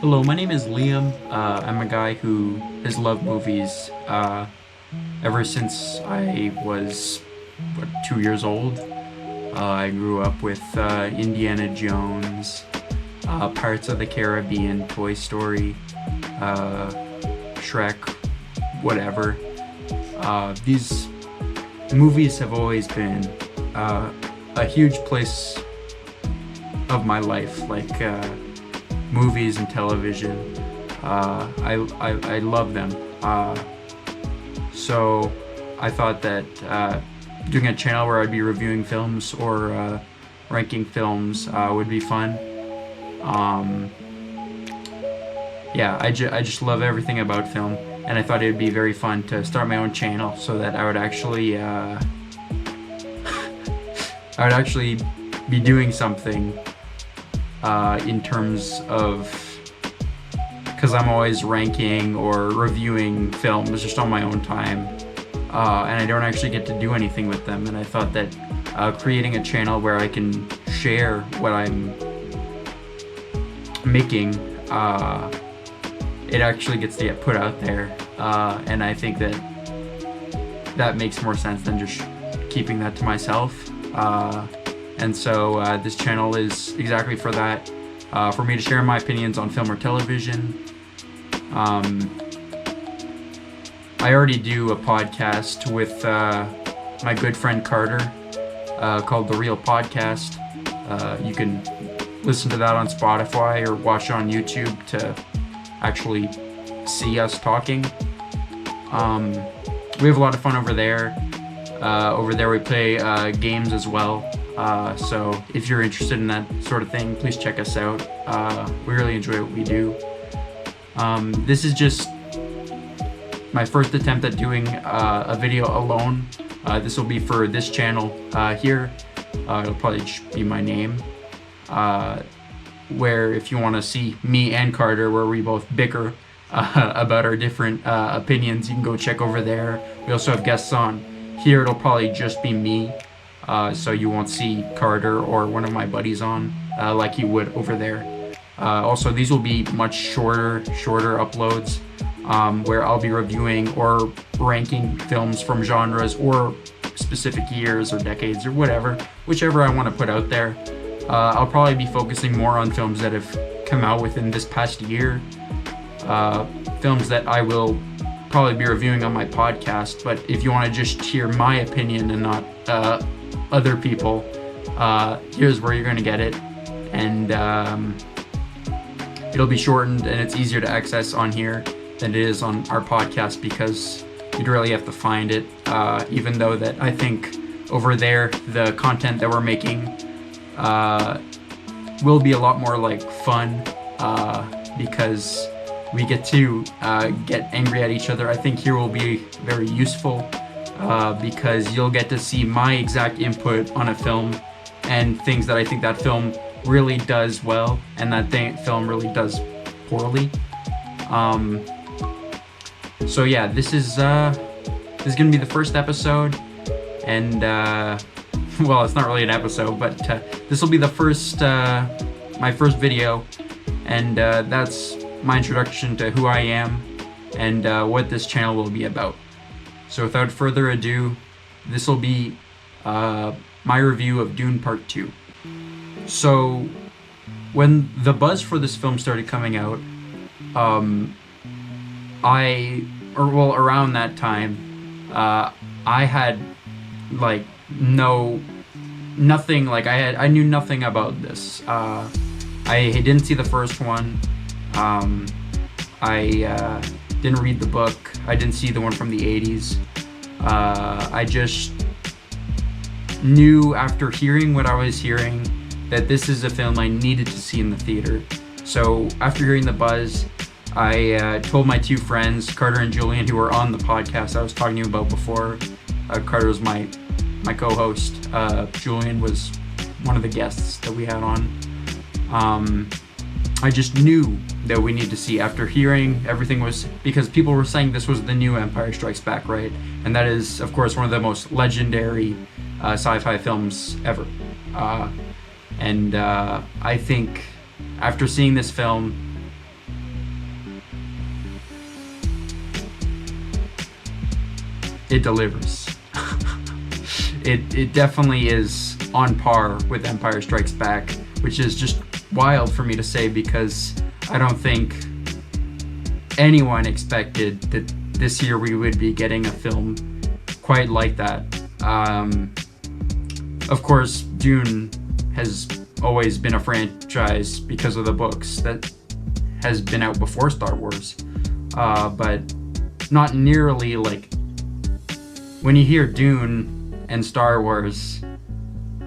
Hello, my name is Liam. I'm a guy who has loved movies ever since I was 2 years old. I grew up with Indiana Jones, Pirates of the Caribbean, Toy Story, uh, Shrek, whatever. These movies have always been a huge place of my life, like movies and television. I love them. So I thought that doing a channel where I'd be reviewing films or ranking films would be fun. Um, yeah, I just love everything about film, and I thought it would be very fun to start my own channel so that I would actually I would actually be doing something in terms of, because I'm always ranking or reviewing films just on my own time, and I don't actually get to do anything with them. And I thought that creating a channel where I can share what I'm making, it actually gets to get put out there, and I think that that makes more sense than just keeping that to myself. And so this channel is exactly for that, for me to share my opinions on film or television. I already do a podcast with my good friend Carter called The Real Podcast. You can listen to that on Spotify or watch it on YouTube to actually see us talking. We have a lot of fun over there. Over there we play games as well. So if you're interested in that sort of thing, please check us out. We really enjoy what we do. This is just my first attempt at doing a video alone. This will be for this channel here. It'll probably be my name. Where if you want to see me and Carter, where we both bicker about our different opinions, you can go check over there. We also have guests on. Here it'll probably just be me. So you won't see Carter or one of my buddies on like you would over there. Also, these will be much shorter uploads, where I'll be reviewing or ranking films from genres or specific years or decades or whichever I want to put out there. I'll probably be focusing more on films that have come out within this past year, films that I will probably be reviewing on my podcast. But if you want to just hear my opinion and not other people, here's where you're going to get it. And it'll be shortened, and it's easier to access on here than it is on our podcast, because you'd really have to find it, even though that I think over there the content that we're making will be a lot more like fun, because we get to get angry at each other. I think here will be very useful, because you'll get to see my exact input on a film and things that I think that film really does well and that film really does poorly. So yeah, this is gonna be the first episode, and well, it's not really an episode, but this will be the first my first video, and that's my introduction to who I am and what this channel will be about. So without further ado, this will be my review of Dune Part 2. So when the buzz for this film started coming out, around that time, I had like nothing, like I knew nothing about this. I didn't see the first one. I didn't read the book. I didn't see the one from the 80s. I just knew after hearing what I was hearing that this is a film I needed to see in the theater. So after hearing the buzz, I told my two friends, Carter and Julian, who were on the podcast I was talking to you about before. Carter was my co-host. Julian was one of the guests that we had on. I just knew that we need to see, after hearing everything, was because people were saying this was the new Empire Strikes Back, right? And that is, of course, one of the most legendary sci-fi films ever. And I think after seeing this film, it delivers. It definitely is on par with Empire Strikes Back, which is just wild for me to say because I don't think anyone expected that this year we would be getting a film quite like that. Of course, Dune has always been a franchise because of the books that has been out before Star Wars, but not nearly like when you hear Dune and Star Wars,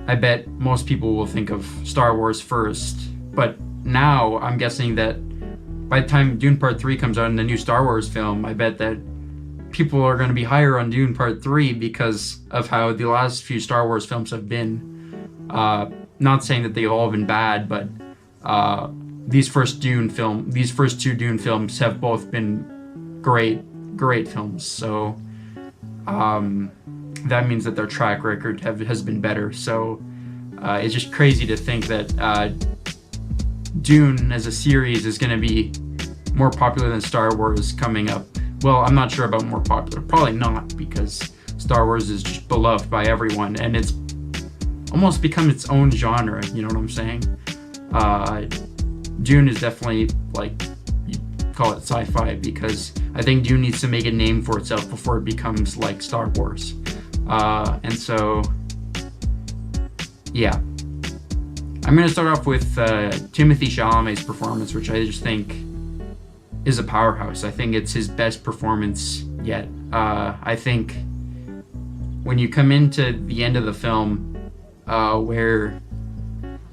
I bet most people will think of Star Wars first, but now I'm guessing that by the time Dune Part 3 comes out in the new Star Wars film, I bet that people are going to be higher on Dune Part 3 because of how the last few Star Wars films have been. Not saying that they've all been bad, but these first two Dune films have both been great films. So that means that their track record has been better. So it's just crazy to think that Dune as a series is going to be more popular than Star Wars coming up. Well, I'm not sure about more popular. Probably not, because Star Wars is just beloved by everyone, and it's almost become its own genre. You know what I'm saying? Dune is definitely, like, you call it sci-fi, because I think Dune needs to make a name for itself before it becomes like Star Wars. And so, yeah. I'm going to start off with Timothée Chalamet's performance, which I just think is a powerhouse. I think it's his best performance yet. I think when you come into the end of the film, where,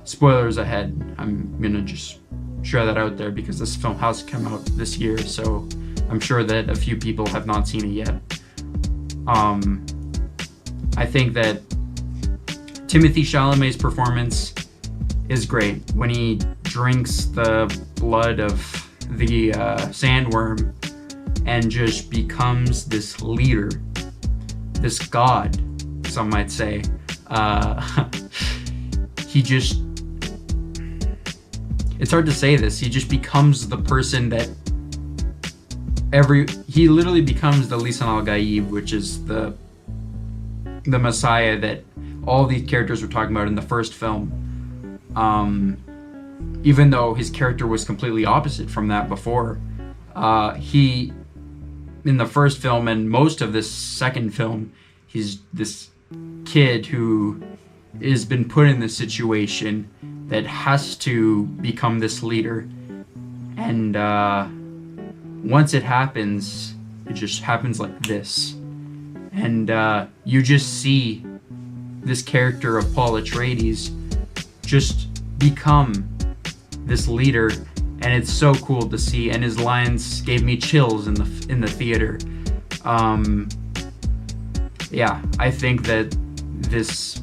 spoilers ahead, I'm going to just share that out there because this film has come out this year, so I'm sure that a few people have not seen it yet. I think that Timothée Chalamet's performance is great when he drinks the blood of the sandworm and just becomes this leader, this god, some might say. It's hard to say this, he just becomes the person that he literally becomes the Lisan al-Gaib, which is the Messiah that all these characters were talking about in the first film. Even though his character was completely opposite from that before, he, in the first film and most of this second film, he's this kid who has been put in this situation that has to become this leader. And once it happens, it just happens like this. And you just see this character of Paul Atreides just become this leader, and it's so cool to see, and his lines gave me chills in the theater. Yeah, I think that this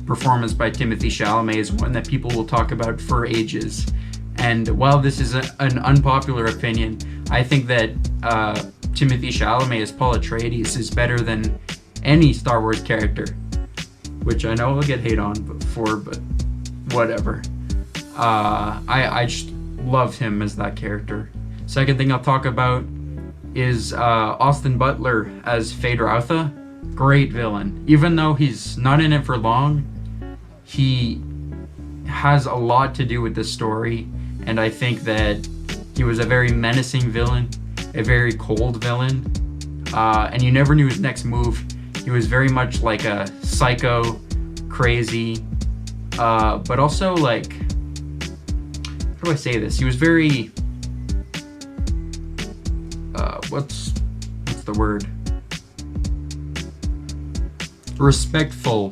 performance by Timothée Chalamet is one that people will talk about for ages. And while this is an unpopular opinion, I think that Timothée Chalamet as Paul Atreides is better than any Star Wars character, which I know I'll get hate on before, but whatever. I just love him as that character. Second thing I'll talk about is Austin Butler as Feyd Rautha. Great villain. Even though he's not in it for long, he has a lot to do with this story, and I think that he was a very menacing villain, a very cold villain, and you never knew his next move. He was very much like a psycho, crazy, but also like, how do I say this? He was very, what's the word? Respectful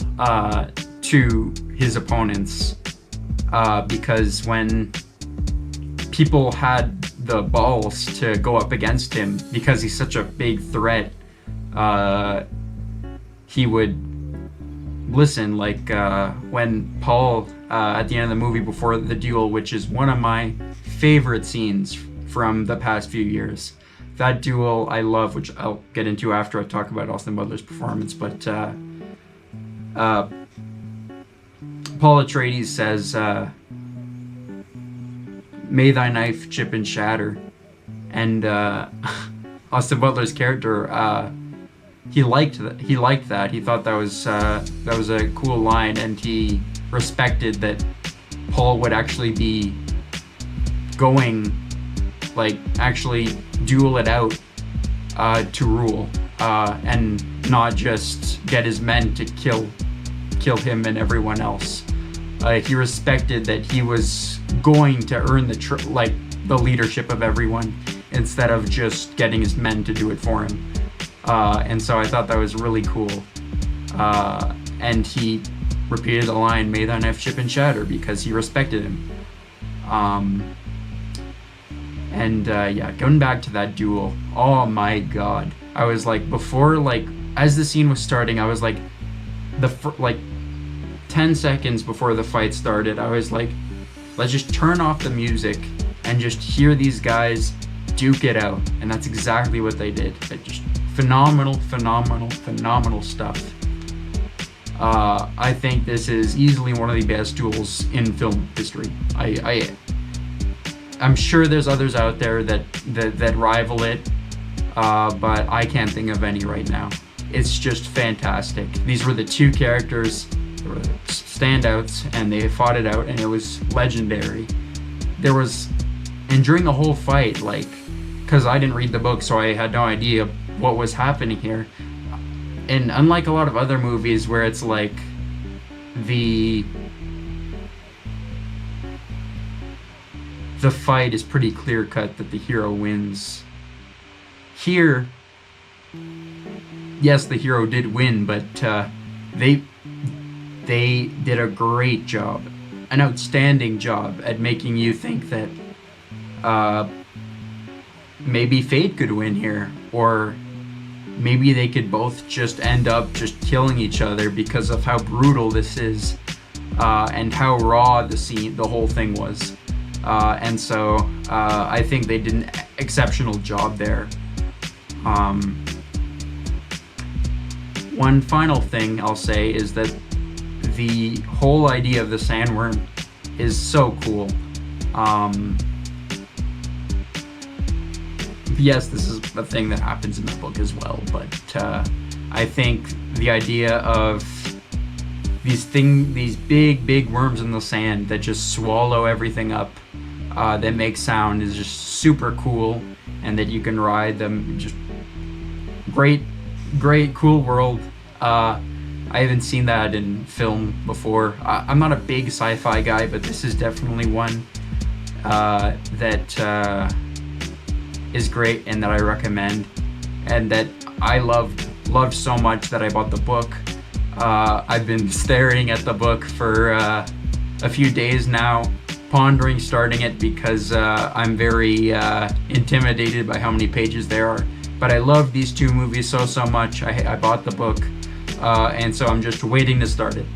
to his opponents, because when people had the balls to go up against him, because he's such a big threat, he would listen. Like when Paul, at the end of the movie before the duel, which is one of my favorite scenes from the past few years. That duel I love, which I'll get into after I talk about Austin Butler's performance, but Paul Atreides says, "May thy knife chip and shatter," and Austin Butler's character, he liked that. He thought that was a cool line, and he respected that Paul would actually be going, like, actually duel it out to rule, and not just get his men to kill him and everyone else. He respected that he was going to earn the leadership of everyone instead of just getting his men to do it for him. And so I thought that was really cool. And he repeated the line, "May thy knife chip and shatter," because he respected him. Yeah, going back to that duel, oh my god. I was like, before, like, as the scene was starting, I was like, 10 seconds before the fight started, I was like, let's just turn off the music and just hear these guys duke it out. And that's exactly what they did. Just phenomenal stuff. I think this is easily one of the best duels in film history. I'm sure there's others out there that rival it, but I can't think of any right now. It's just fantastic. These were the two characters, they were standouts, and they fought it out, and it was legendary. And during the whole fight, like, because I didn't read the book, so I had no idea what was happening here. And unlike a lot of other movies where it's like the fight is pretty clear cut that the hero wins. Here, yes, the hero did win, but they did a great job, an outstanding job at making you think that maybe fate could win here, or maybe they could both just end up just killing each other because of how brutal this is, and how raw the whole thing was. And so I think they did an exceptional job there. One final thing I'll say is that the whole idea of the sandworm is so cool. Yes, this is a thing that happens in the book as well, but I think the idea of these big worms in the sand that just swallow everything up, that make sound, is just super cool, and that you can ride them. Just great, cool world. I haven't seen that in film before. I'm not a big sci-fi guy, but this is definitely one that is great and that I recommend, and that I loved so much that I bought the book. I've been staring at the book for a few days now, pondering starting it because I'm very intimidated by how many pages there are. But I love these two movies so much. I bought the book, and so I'm just waiting to start it.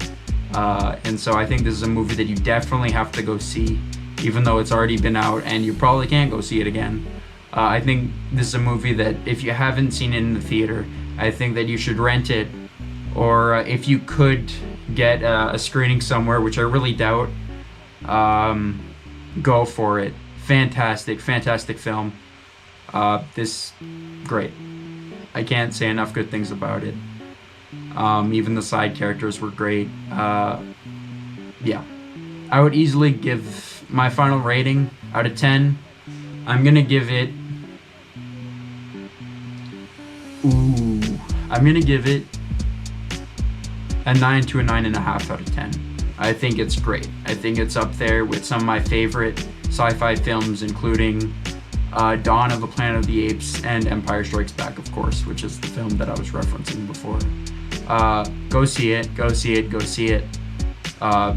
And so I think this is a movie that you definitely have to go see, even though it's already been out and you probably can't go see it again. I think this is a movie that if you haven't seen it in the theater, I think that you should rent it, or if you could get a screening somewhere, which I really doubt, go for it. Fantastic film. This great. I can't say enough good things about it. Even the side characters were great. Yeah, I would easily give my final rating out of 10. I'm gonna give it. I'm gonna give it a 9 to a 9.5 out of 10. I think it's great. I think it's up there with some of my favorite sci-fi films, including Dawn of the Planet of the Apes and Empire Strikes Back, of course, which is the film that I was referencing before. Go see it.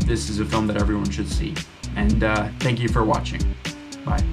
This is a film that everyone should see. And thank you for watching. Bye.